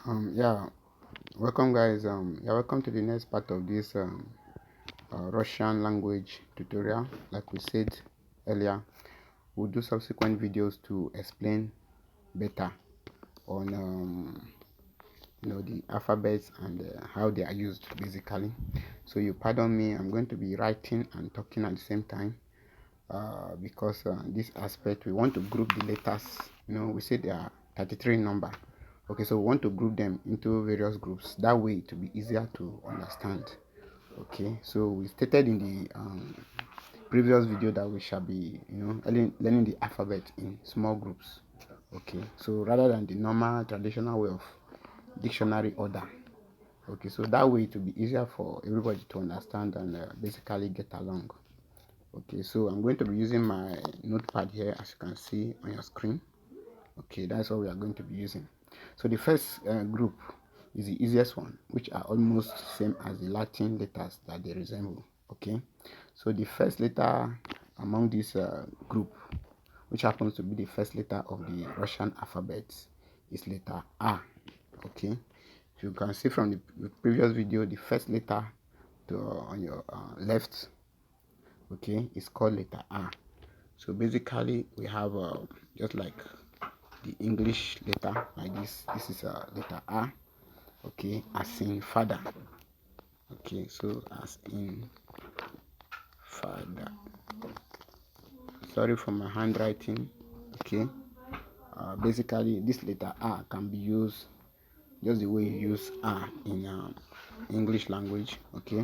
Yeah, welcome guys. Welcome to the next part of this Russian language tutorial. Like we said earlier, we'll do subsequent videos to explain better on the alphabets and how they are used basically. So you pardon me, I'm going to be writing and talking at the same time because this aspect we want to group the letters. We said there are 33 number. Okay, so we want to group them into various groups. That way it will be easier to understand. Okay, so we stated in the previous video that we shall be learning the alphabet in small groups. Okay, so rather than the normal traditional way of dictionary order. Okay, so that way it will be easier for everybody to understand and basically get along. Okay, so I'm going to be using my notepad here, as you can see on your screen. Okay, that's what we are going to be using. So the first group is the easiest one, which are almost same as the Latin letters that they resemble. Okay, so the first letter among this group, which happens to be the first letter of the Russian alphabet, is letter A. Okay, so you can see from the previous video, the first letter on your left, okay, is called letter A. So basically we have just like the English letter like this is a letter A. Okay, as in father. Okay, so as in father. Sorry for my handwriting. Okay, basically this letter A can be used just the way you use A in English language. Okay,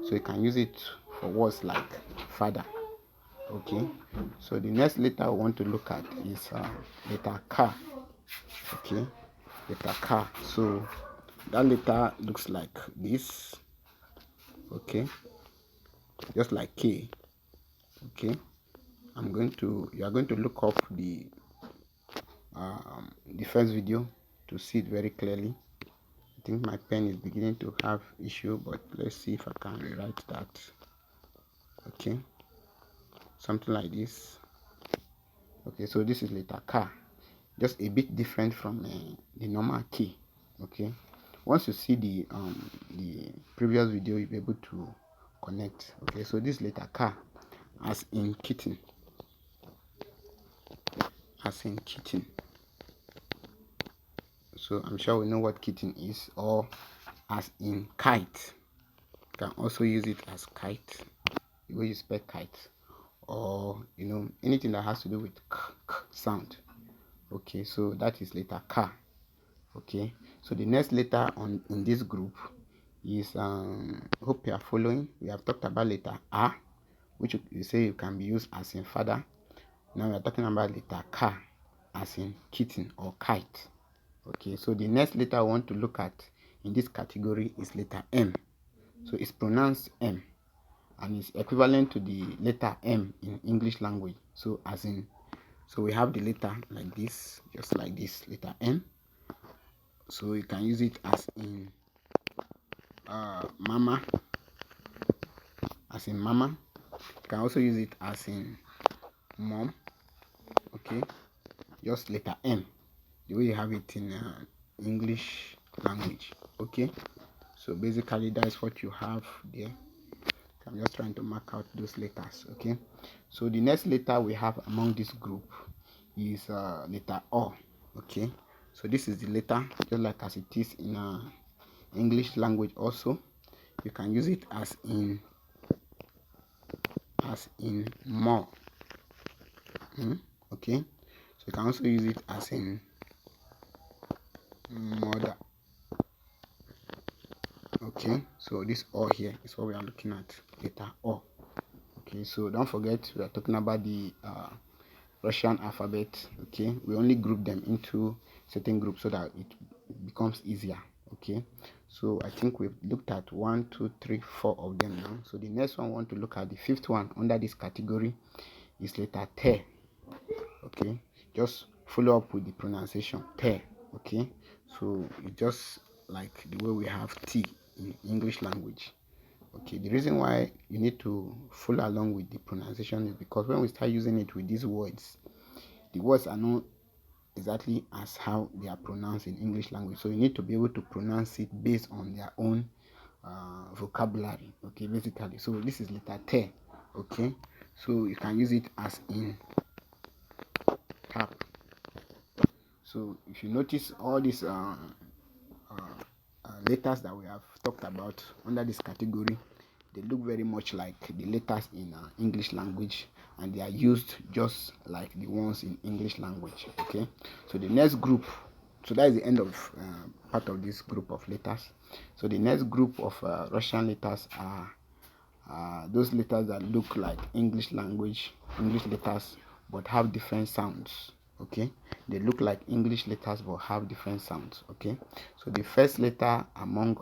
so you can use it for words like father. Okay, so the next letter we want to look at is letter K. Okay, letter K. So that letter looks like this. Okay, just like K. Okay, you are going to look up the first video to see it very clearly. I think my pen is beginning to have issue, but let's see if I can rewrite that. Okay, something like this. Okay, so this is letter K, just a bit different from the normal K. Okay, once you see the previous video, you'll be able to connect. Okay, so this letter K, as in kitten, as in kitten. So I'm sure we know what kitten is, or as in kite. You can also use it as kite, the way you spell kite, or anything that has to do with k sound. Okay, so that is letter K. Okay, so the next letter in this group is hope you are following. We have talked about letter A, which you say you can be used as in father. Now we are talking about letter K, as in kitten or kite. Okay, so the next letter I want to look at in this category is letter M. So it's pronounced M and it's equivalent to the letter M in English language. So we have the letter like this, just like this, letter M. So you can use it as in mama, as in mama. You can also use it as in mom. Okay, just letter M, the way you have it in English language. Okay, so basically that is what you have there. I'm just trying to mark out those letters. Okay, so the next letter we have among this group is letter O. Okay, so this is the letter just like as it is in English language. Also you can use it as in more. Okay, so you can also use it as in mother. Okay, so this O here is what we are looking at, letter O. Okay, so don't forget we are talking about the Russian alphabet. Okay, we only group them into certain groups so that it becomes easier. Okay, so I think we've looked at 1, 2, 3, 4 of them now. So the next one I want to look at, the fifth one under this category, is letter T. Okay, just follow up with the pronunciation T. Okay, so it's just like the way we have T in English language. Okay, the reason why you need to follow along with the pronunciation is because when we start using it with these words, the words are not exactly as how they are pronounced in English language. So you need to be able to pronounce it based on their own vocabulary. Okay, basically. So this is letter T. Okay, so you can use it as in tap. So if you notice all these letters that we have talked about under this category, they look very much like the letters in English language, and they are used just like the ones in English language. Okay, so the next group, so that is the end of part of this group of letters. So the next group of Russian letters are those letters that look like English letters but have different sounds. Okay, they look like English letters but have different sounds. Okay, so the first letter among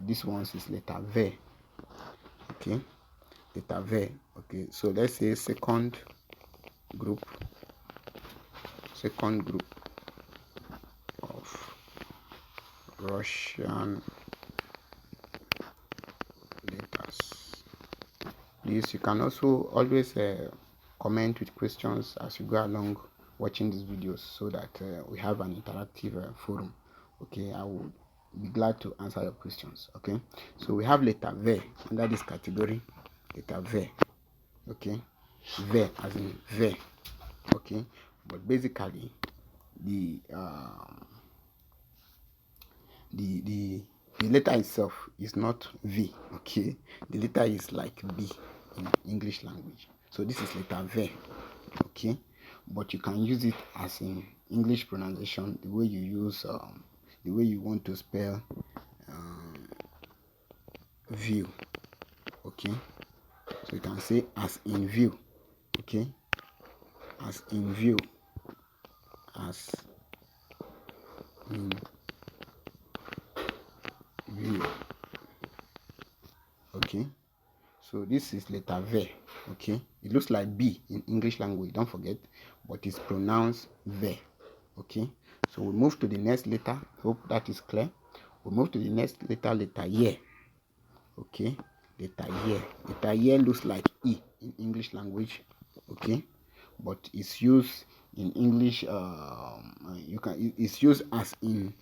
these ones is letter V. Okay, letter V. Okay, so let's say second group of Russian letters. Please, you can also always comment with questions as you go along watching these videos, so that we have an interactive forum. Okay, I would be glad to answer your questions. Okay, so we have letter V under this category. Letter V. Okay, V as in V. Okay, but basically the the letter itself is not V. Okay, the letter is like B in English language. So this is letter V. Okay, but you can use it as in English pronunciation, the way you use the way you want to spell view. Okay, so you can say as in view. Okay, as in view, as in view. Okay, so this is letter V. Okay, it looks like B in English language, don't forget, but it's pronounced V. Okay, so we move to the next letter. Hope that is clear. We move to the next letter, letter Y. Okay, letter Y. Letter Y looks like E in English language. Okay, but it's used in English. It's used as in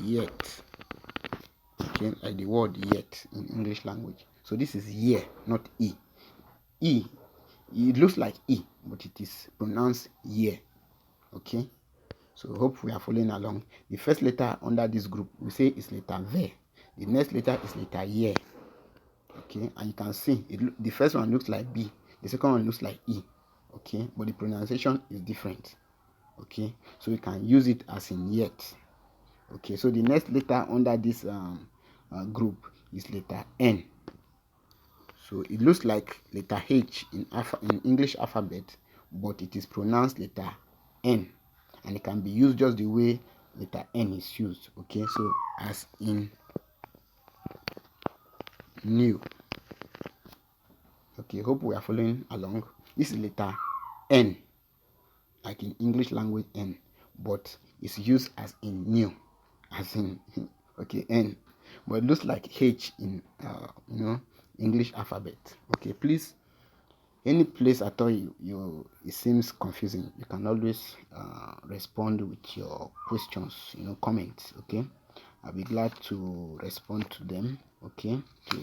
yet. Okay, like the word yet in English language. So this is year, not E. E, it looks like E, but it is pronounced year. Okay, so hope we are following along. The first letter under this group we say is letter V. The next letter is letter Y. Okay, and you can see the first one looks like B, the second one looks like E. Okay, but the pronunciation is different. Okay, so we can use it as in yet. Okay, so the next letter under this group is letter N. So it looks like letter H in English alphabet, but it is pronounced letter N, and it can be used just the way letter N is used. Okay, so as in new. Okay, hope we are following along. This is letter N, like in English language N, but it's used as in new, as in okay, N, but it looks like H in English alphabet. Okay, please, any place at all it seems confusing, you can always respond with your questions, comments. Okay, I'll be glad to respond to them. Okay, to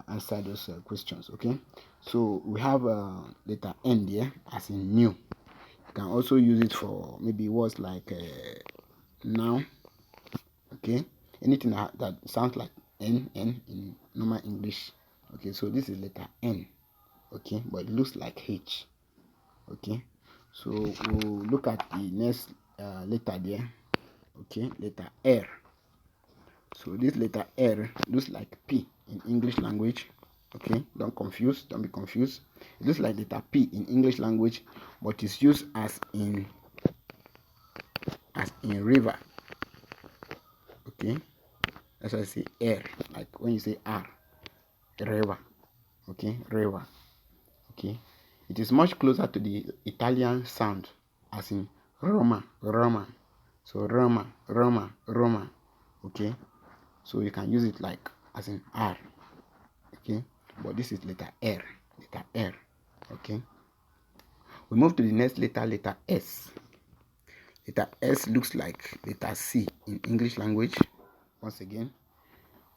answer those questions. Okay, so we have letter N there as in new. You can also use it for maybe words like now. Okay, anything that sounds like N in normal English. Okay, so this is letter N. Okay, but it looks like H. Okay, so we'll look at the next letter there. Okay, letter R. So this letter R looks like P in English language. Okay, don't be confused. It looks like letter P in English language, but it's used as in river. Okay, as I say R, like when you say R, river. Okay, river. Okay, it is much closer to the Italian sound, as in Roma, Roma. So Roma, Roma, Roma. Okay, so you can use it like as in R. Okay, but this is letter R, letter R. Okay, We move to the next letter, letter S. Letter S looks like letter C in English language. Once again,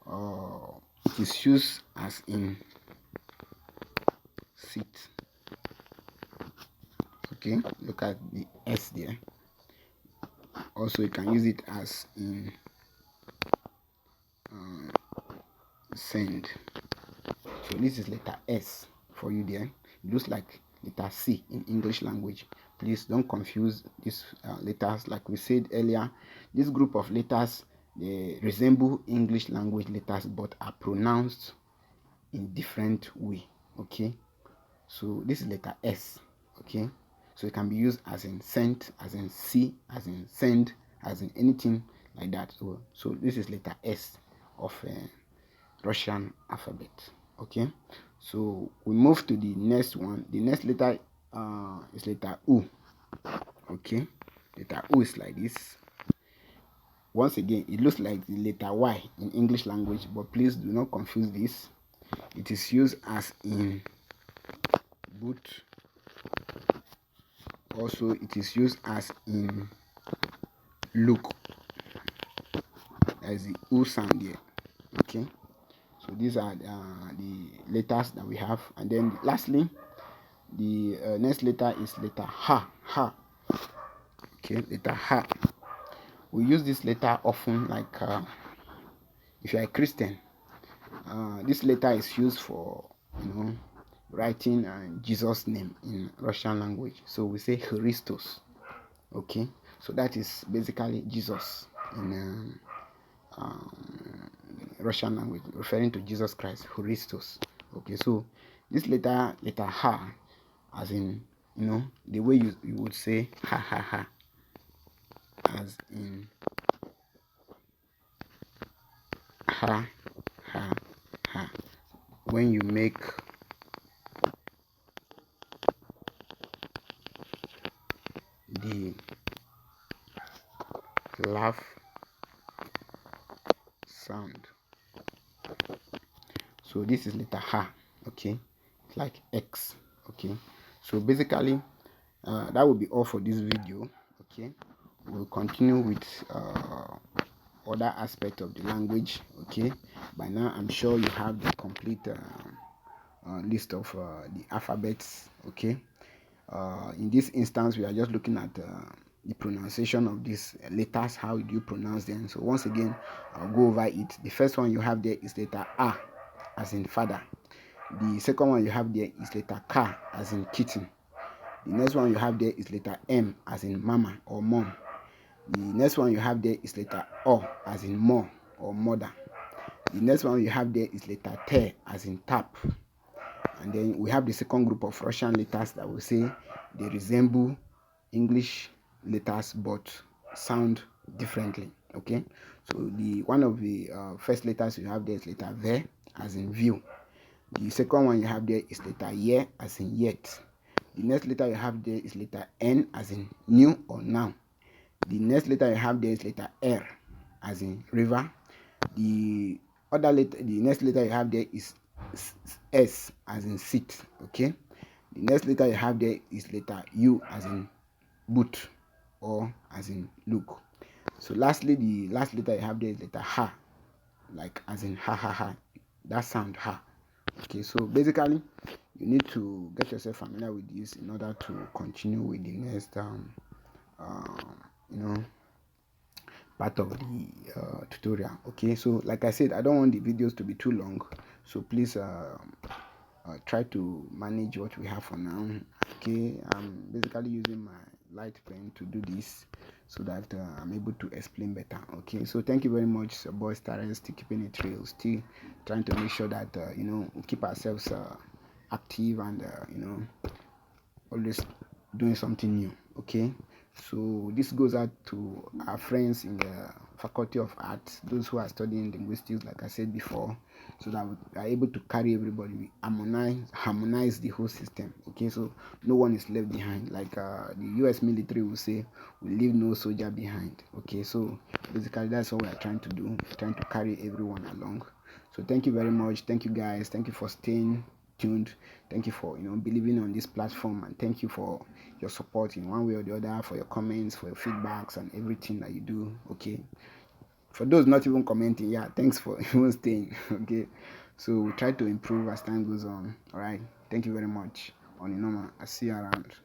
it is used as in seat. Okay, look at the S there. Also, you can use it as in send. So this is letter S for you there. It looks like letter C in English language. Please don't confuse these letters. Like we said earlier, this group of letters, they resemble English language letters but are pronounced in different way. Okay, so this is letter S. Okay, so it can be used as in sent, as in see, as in send, as in anything like that. So this is letter S of Russian alphabet. Okay, so we move to the next one. The next letter is letter U. Okay, letter U is like this. Once again, it looks like the letter Y in English language, but please do not confuse this. It is used as in boot. Also, it is used as in look. As the U sound here. Okay, so these are the letters that we have, and then lastly, the next letter is letter H. Okay, letter H. We use this letter often, like if you are a Christian, this letter is used for writing Jesus' name in Russian language. So we say Christos. Okay, so that is basically Jesus in Russian language, referring to Jesus Christ, Christos. Okay, so this letter H, as in the way you would say ha, as in ha. When you make the laugh sound. So this is letter H. Okay, it's like X. Okay, so basically that will be all for this video. Okay, we'll continue with other aspect of the language. Okay, by now I'm sure you have the complete list of the alphabets. Okay, in this instance we are just looking at the pronunciation of these letters. How do you pronounce them? So once again, I'll go over it. The first one you have there is letter A, as in father. The second one you have there is letter K, as in kitten. The next one you have there is letter M, as in mama or mom. The next one you have there is letter O, as in more or mother. The next one you have there is letter T, as in tap. And then we have the second group of Russian letters that will say they resemble English letters but sound differently. Okay, so the one of the first letters you have there is letter V, as in view. The second one you have there is letter Y, as in yet. The next letter you have there is letter N, as in new or now. The next letter you have there is letter R, as in river. The next letter you have there is S, as in sit. Okay, the next letter you have there is letter U, as in boot or as in look. So lastly, the last letter you have there is letter H, like as in ha. That sound ha. Okay, so basically you need to get yourself familiar with this in order to continue with the next part of the tutorial. Okay, so like I said, I don't want the videos to be too long, so please try to manage what we have for now. Okay, I'm basically using my light pen to do this so that I'm able to explain better. Okay, so thank you very much, boys. Still keeping it real, still trying to make sure that we keep ourselves active and always doing something new. Okay, so this goes out to our friends in the Faculty of Arts, those who are studying linguistics, like I said before, so that we are able to carry everybody, we harmonize the whole system. Okay, so no one is left behind. Like the US military will say, we leave no soldier behind. Okay, so basically that's what we are trying to do, trying to carry everyone along. So thank you very much. Thank you guys. Thank you for staying tuned. Thank you for believing on this platform, and thank you for your support in one way or the other, for your comments, for your feedbacks, and everything that you do. Okay, for those not even commenting, yeah, thanks for even staying. Okay, so we try to improve as time goes on. All right, thank you very much. On normal, I see you around.